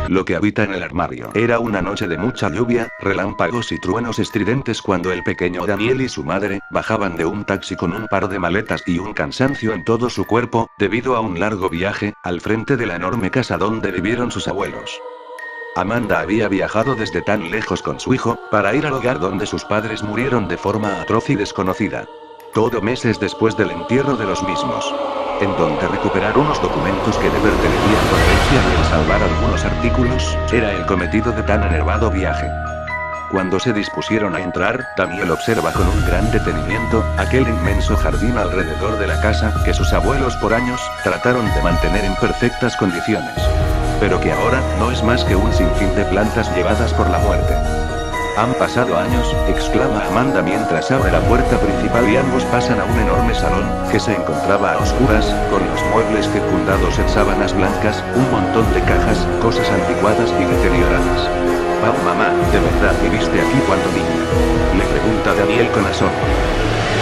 lo que habita en el armario. Era una noche de mucha lluvia, relámpagos y truenos estridentes cuando el pequeño Daniel y su madre bajaban de un taxi con un par de maletas y un cansancio en todo su cuerpo, debido a un largo viaje, al frente de la enorme casa donde vivieron sus abuelos. Amanda había viajado desde tan lejos con su hijo, para ir al hogar donde sus padres murieron de forma atroz y desconocida. Todo meses después del entierro de los mismos. En donde recuperar unos documentos que le pertenecían por herencia y el salvar algunos artículos, era el cometido de tan enervado viaje. Cuando se dispusieron a entrar, Daniel observa con un gran detenimiento aquel inmenso jardín alrededor de la casa que sus abuelos por años trataron de mantener en perfectas condiciones. Pero que ahora no es más que un sinfín de plantas llevadas por la muerte. Han pasado años, exclama Amanda mientras abre la puerta principal y ambos pasan a un enorme salón, que se encontraba a oscuras, con los muebles fecundados en sábanas blancas, un montón de cajas, cosas anticuadas y deterioradas. «Pau, mamá, ¿de verdad viviste aquí cuando niña?», le pregunta Daniel con asombro.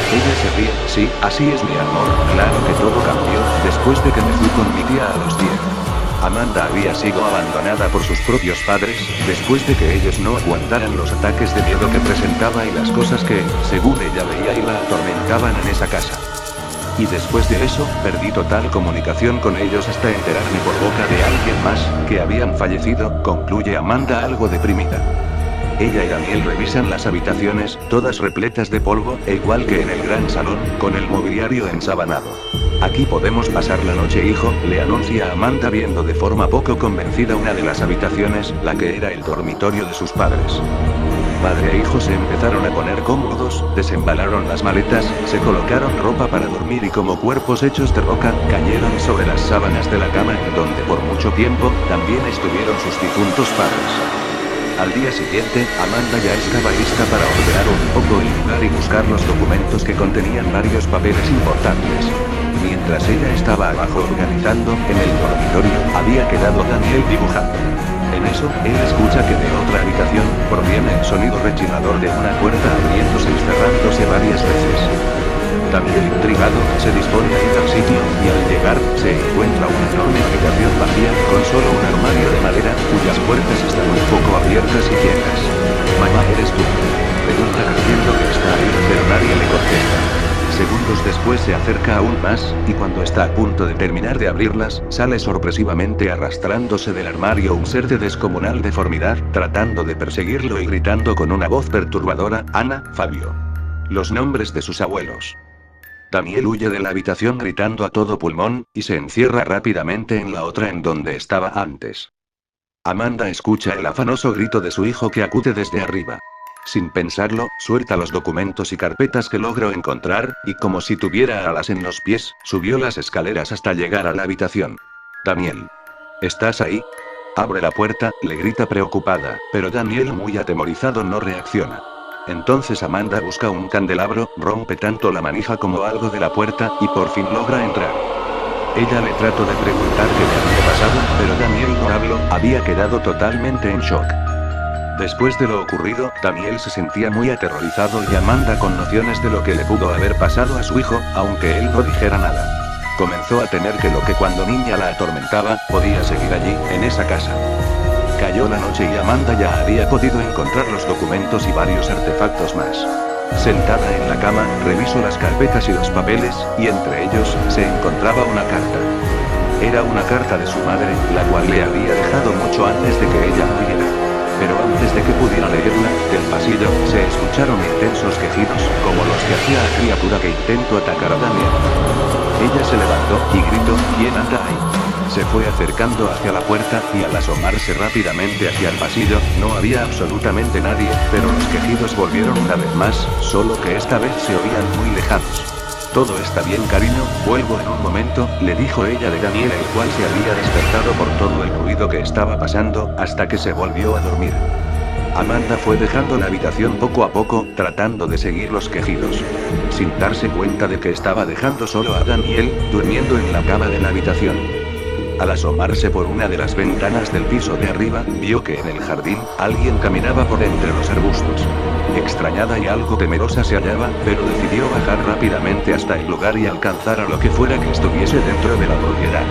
Ella se ríe. «Sí, así es mi amor, claro que todo cambió, después de que me fui con mi tía a los 10. Amanda había sido abandonada por sus propios padres, después de que ellos no aguantaran los ataques de miedo que presentaba y las cosas que, según ella veía y la atormentaban en esa casa. Y después de eso, perdí total comunicación con ellos hasta enterarme por boca de alguien más, que habían fallecido», concluye Amanda algo deprimida. Ella y Daniel revisan las habitaciones, todas repletas de polvo, e igual que en el gran salón, con el mobiliario ensabanado. «Aquí podemos pasar la noche, hijo», le anuncia Amanda viendo de forma poco convencida una de las habitaciones, la que era el dormitorio de sus padres. Padre e hijo se empezaron a poner cómodos, desembalaron las maletas, se colocaron ropa para dormir y como cuerpos hechos de roca, cayeron sobre las sábanas de la cama en donde por mucho tiempo, también estuvieron sus difuntos padres. Al día siguiente, Amanda ya estaba lista para ordenar un poco el lugar y buscar los documentos que contenían varios papeles importantes. Mientras ella estaba abajo organizando, en el dormitorio, había quedado Daniel dibujando. En eso, él escucha que de otra habitación, proviene el sonido rechinador de una puerta abriéndose y cerrándose varias veces. Daniel, intrigado, se dispone a ir al sitio, y al llegar, se encuentra una enorme habitación vacía, con solo un armario de madera, cuyas puertas están un poco abiertas y quietas. «Mamá, ¿eres tú?», pregunta creyendo que está ahí, pero nadie le contesta. Segundos después se acerca aún más, y cuando está a punto de terminar de abrirlas, sale sorpresivamente arrastrándose del armario un ser de descomunal deformidad, tratando de perseguirlo y gritando con una voz perturbadora: «Ana, Fabio». Los nombres de sus abuelos. Daniel huye de la habitación gritando a todo pulmón, y se encierra rápidamente en la otra en donde estaba antes. Amanda escucha el afanoso grito de su hijo que acude desde arriba. Sin pensarlo, suelta los documentos y carpetas que logró encontrar, y como si tuviera alas en los pies, subió las escaleras hasta llegar a la habitación. «Daniel. ¿Estás ahí?». Abre la puerta, le grita preocupada, pero Daniel, muy atemorizado, no reacciona. Entonces Amanda busca un candelabro, rompe tanto la manija como algo de la puerta, y por fin logra entrar. Ella le trató de preguntar qué le había pasado, pero Daniel no habló, había quedado totalmente en shock. Después de lo ocurrido, Daniel se sentía muy aterrorizado y Amanda con nociones de lo que le pudo haber pasado a su hijo, aunque él no dijera nada. Comenzó a temer que lo que cuando niña la atormentaba, podía seguir allí, en esa casa. Cayó la noche y Amanda ya había podido encontrar los documentos y varios artefactos más. Sentada en la cama, revisó las carpetas y los papeles, y entre ellos, se encontraba una carta. Era una carta de su madre, la cual le había dejado mucho antes de que ella muriera. Pero antes de que pudiera leerla, del pasillo, se escucharon intensos quejidos, como los que hacía la criatura que intentó atacar a Daniel. Ella se levantó, y gritó: «¿Quién anda ahí?». Se fue acercando hacia la puerta, y al asomarse rápidamente hacia el pasillo, no había absolutamente nadie, pero los quejidos volvieron una vez más, solo que esta vez se oían muy lejanos. «Todo está bien, cariño, vuelvo en un momento», le dijo ella de Daniel, el cual se había despertado por todo el ruido que estaba pasando, hasta que se volvió a dormir. Amanda fue dejando la habitación poco a poco, tratando de seguir los quejidos. Sin darse cuenta de que estaba dejando solo a Daniel, durmiendo en la cama de la habitación. Al asomarse por una de las ventanas del piso de arriba, vio que en el jardín, alguien caminaba por entre los arbustos. Extrañada y algo temerosa se hallaba, pero decidió bajar rápidamente hasta el lugar y alcanzar a lo que fuera que estuviese dentro de la propiedad.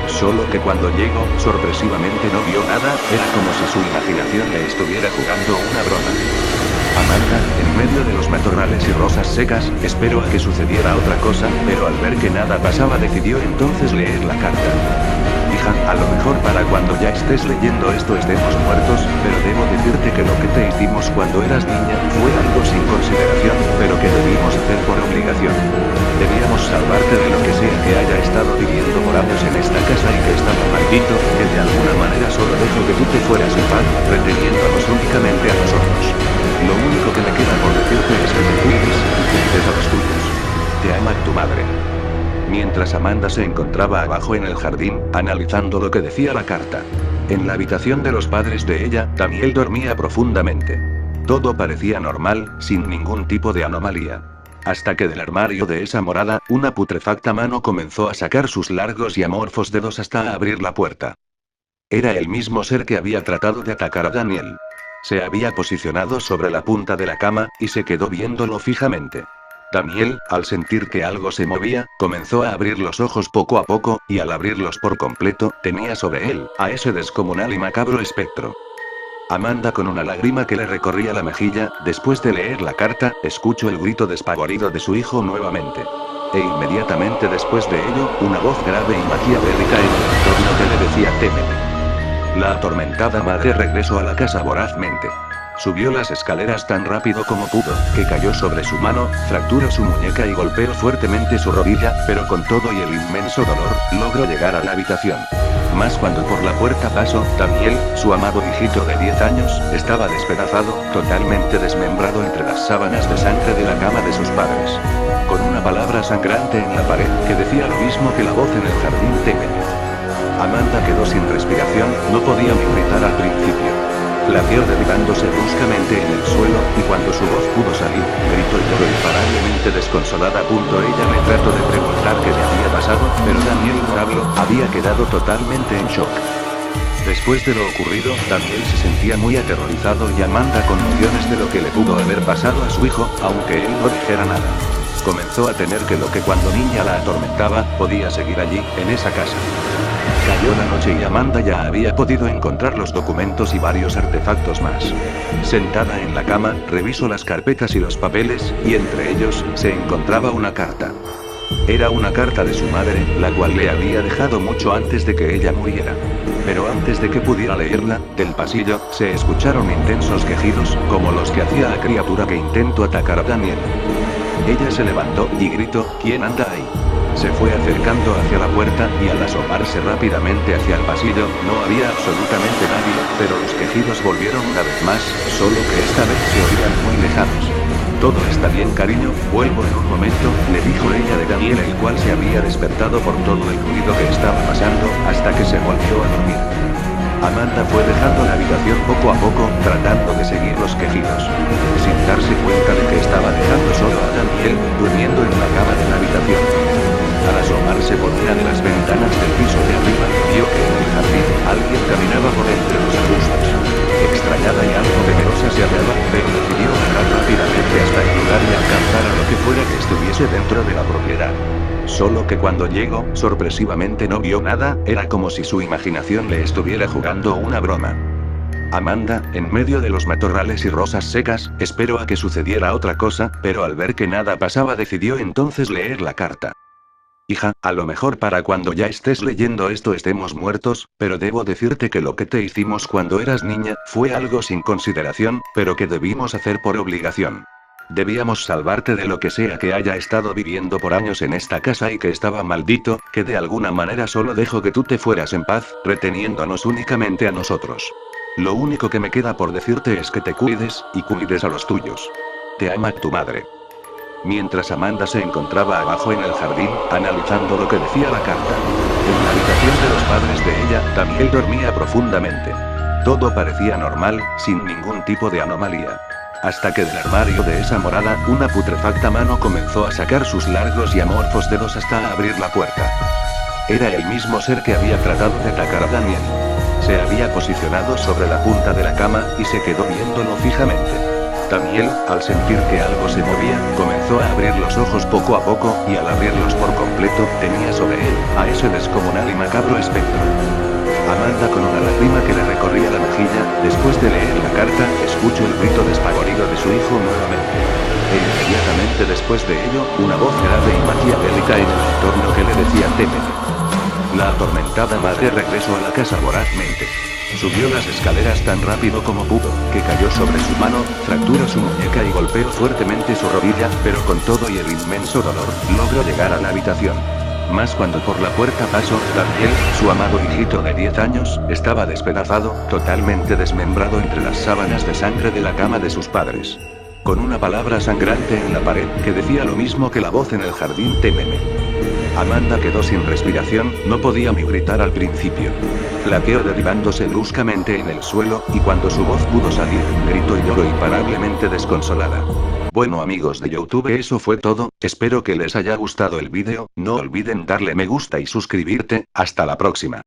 Solo que cuando llegó, sorpresivamente no vio nada, era como si su imaginación le estuviera jugando una broma. Amanda, en medio de los matorrales y rosas secas, esperó a que sucediera otra cosa, pero al ver que nada pasaba decidió entonces leer la carta. Hija, a lo mejor para cuando ya estés leyendo esto estemos muertos, pero debo decirte que lo que te hicimos cuando eras niña fue algo sin consideración, pero que debimos hacer por obligación. Debíamos salvarte de lo que sea que haya estado viviendo por años en esta casa y que estaba maldito, que de alguna manera solo dejo que tú te fueras en paz, reteniéndonos únicamente a nosotros. Lo único que me queda por decirte es que te cuides y cuides a los tuyos. Te ama tu madre. Mientras Amanda se encontraba abajo en el jardín, analizando lo que decía la carta. En la habitación de los padres de ella, Daniel dormía profundamente. Todo parecía normal, sin ningún tipo de anomalía. Hasta que del armario de esa morada, una putrefacta mano comenzó a sacar sus largos y amorfos dedos hasta abrir la puerta. Era el mismo ser que había tratado de atacar a Daniel. Se había posicionado sobre la punta de la cama, y se quedó viéndolo fijamente. Daniel, al sentir que algo se movía, comenzó a abrir los ojos poco a poco, y al abrirlos por completo, tenía sobre él, a ese descomunal y macabro espectro. Amanda, con una lágrima que le recorría la mejilla, después de leer la carta, escuchó el grito despavorido de su hijo nuevamente. E inmediatamente después de ello, una voz grave y maquiavélica en el entorno que le decía «Témeme». La atormentada madre regresó a la casa vorazmente. Subió las escaleras tan rápido como pudo, que cayó sobre su mano, fracturó su muñeca y golpeó fuertemente su rodilla, pero con todo y el inmenso dolor, logró llegar a la habitación. Más cuando por la puerta pasó, Daniel, su amado hijito de 10 años, estaba despedazado, totalmente desmembrado entre las sábanas de sangre de la cama de sus padres. Con una palabra sangrante en la pared, que decía lo mismo que la voz en el jardín «Témeme». Amanda quedó sin respiración, no podía ni gritar al principio. Flaqueó derribándose bruscamente en el suelo, y cuando su voz pudo salir, gritó y lloró imparablemente desconsolada. Ella me trató de preguntar qué le había pasado, pero Daniel no habló, había quedado totalmente en shock. Después de lo ocurrido, Daniel se sentía muy aterrorizado y Amanda con nociones de lo que le pudo haber pasado a su hijo, aunque él no dijera nada. Comenzó a temer que lo que cuando niña la atormentaba, podía seguir allí, en esa casa. Cayó la noche y Amanda ya había podido encontrar los documentos y varios artefactos más. Sentada en la cama, revisó las carpetas y los papeles, y entre ellos, se encontraba una carta. Era una carta de su madre, la cual le había dejado mucho antes de que ella muriera. Pero antes de que pudiera leerla, del pasillo, se escucharon intensos quejidos, como los que hacía la criatura que intentó atacar a Daniel. Ella se levantó, y gritó, «¿Quién anda ahí?». Se fue acercando hacia la puerta, y al asomarse rápidamente hacia el pasillo, no había absolutamente nadie, pero los quejidos volvieron una vez más, solo que esta vez se oían muy lejanos. «Todo está bien, cariño, vuelvo en un momento», le dijo ella de Daniel, el cual se había despertado por todo el ruido que estaba pasando, hasta que se volvió a dormir. Amanda fue dejando la habitación poco a poco, tratando de seguir los quejidos. Sin darse cuenta de que estaba dejando solo a Daniel, durmiendo en la cama de la habitación. Al asomarse por una de las ventanas del piso de arriba, vio que en el jardín, alguien caminaba por entre los arbustos. Extrañada y algo temerosa se hallaba, pero decidió bajar rápidamente hasta el lugar y alcanzar a lo que fuera que estuviese dentro de la propiedad. Solo que cuando llegó, sorpresivamente no vio nada, era como si su imaginación le estuviera jugando una broma. Amanda, en medio de los matorrales y rosas secas, esperó a que sucediera otra cosa, pero al ver que nada pasaba decidió entonces leer la carta. Hija, a lo mejor para cuando ya estés leyendo esto estemos muertos, pero debo decirte que lo que te hicimos cuando eras niña, fue algo sin consideración, pero que debimos hacer por obligación. Debíamos salvarte de lo que sea que haya estado viviendo por años en esta casa y que estaba maldito, que de alguna manera solo dejo que tú te fueras en paz, reteniéndonos únicamente a nosotros. Lo único que me queda por decirte es que te cuides, y cuides a los tuyos. Te ama tu madre. Mientras Amanda se encontraba abajo en el jardín, analizando lo que decía la carta. En la habitación de los padres de ella, Daniel dormía profundamente. Todo parecía normal, sin ningún tipo de anomalía. Hasta que del armario de esa morada, una putrefacta mano comenzó a sacar sus largos y amorfos dedos hasta abrir la puerta. Era el mismo ser que había tratado de atacar a Daniel. Se había posicionado sobre la punta de la cama, y se quedó viéndolo fijamente. Daniel, al sentir que algo se movía, comenzó a abrir los ojos poco a poco, y al abrirlos por completo, tenía sobre él, a ese descomunal y macabro espectro. Amanda, con una lágrima que le recorría la mejilla, después de leer la carta, escuchó el grito despavorido de su hijo nuevamente. E inmediatamente después de ello, una voz grave y maquiavélica en el entorno que le decía «Témete». La atormentada madre regresó a la casa vorazmente. Subió las escaleras tan rápido como pudo, que cayó sobre su mano, fracturó su muñeca y golpeó fuertemente su rodilla, pero con todo y el inmenso dolor, logró llegar a la habitación. Más cuando por la puerta pasó, Daniel, su amado hijito de 10 años, estaba despedazado, totalmente desmembrado entre las sábanas de sangre de la cama de sus padres. Con una palabra sangrante en la pared, que decía lo mismo que la voz en el jardín «Témeme». Amanda quedó sin respiración, no podía ni gritar al principio. Flaqueó derribándose bruscamente en el suelo, y cuando su voz pudo salir, gritó y lloró imparablemente desconsolada. Bueno amigos de YouTube, eso fue todo, espero que les haya gustado el vídeo, no olviden darle me gusta y suscribirte, hasta la próxima.